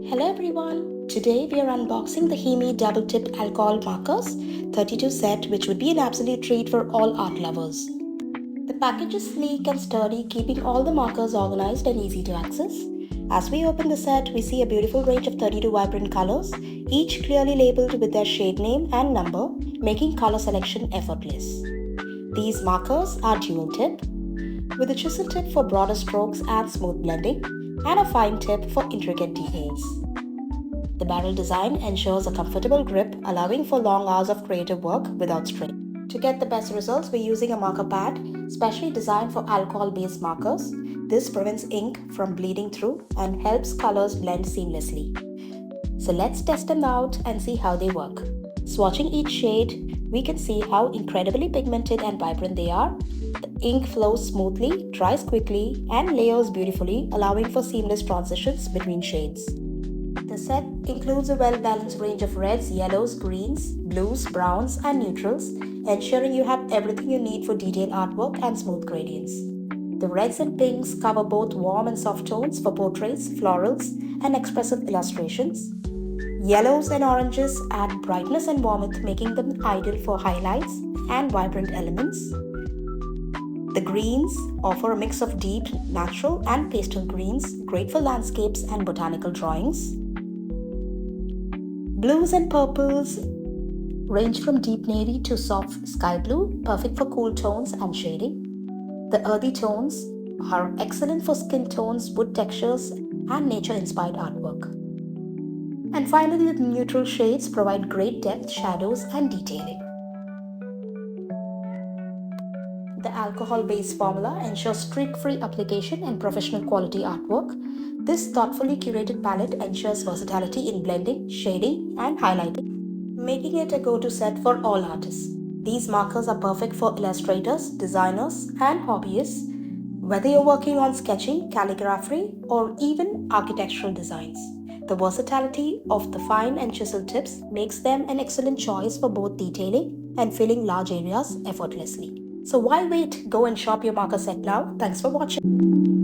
Hello everyone! Today we are unboxing the HIMI double tip alcohol markers 32 set, which would be an absolute treat for all art lovers. The package is sleek and sturdy, keeping all the markers organized and easy to access. As we open the set, we see a beautiful range of 32 vibrant colors, each clearly labeled with their shade name and number, making color selection effortless. These markers are dual tip, with a chisel tip for broader strokes and smooth blending, and a fine tip for intricate details. The barrel design ensures a comfortable grip, allowing for long hours of creative work without strain. To get the best results, we're using a marker pad, specially designed for alcohol-based markers. This prevents ink from bleeding through and helps colors blend seamlessly. So let's test them out and see how they work. Swatching each shade, we can see how incredibly pigmented and vibrant they are. The ink flows smoothly, dries quickly, and layers beautifully, allowing for seamless transitions between shades. The set includes a well-balanced range of reds, yellows, greens, blues, browns, and neutrals, ensuring you have everything you need for detailed artwork and smooth gradients. The reds and pinks cover both warm and soft tones for portraits, florals, and expressive illustrations. Yellows and oranges add brightness and warmth, making them ideal for highlights and vibrant elements. The greens offer a mix of deep, natural, and pastel greens, great for landscapes and botanical drawings. Blues and purples range from deep navy to soft sky blue, perfect for cool tones and shading. The earthy tones are excellent for skin tones, wood textures, and nature-inspired artwork. And finally, the neutral shades provide great depth, shadows, and detailing. The alcohol-based formula ensures streak-free application and professional quality artwork. This thoughtfully curated palette ensures versatility in blending, shading, and highlighting, making it a go-to set for all artists. These markers are perfect for illustrators, designers, and hobbyists, whether you're working on sketching, calligraphy, or even architectural designs. The versatility of the fine and chisel tips makes them an excellent choice for both detailing and filling large areas effortlessly. So why wait? Go and shop your marker set now. Thanks for watching.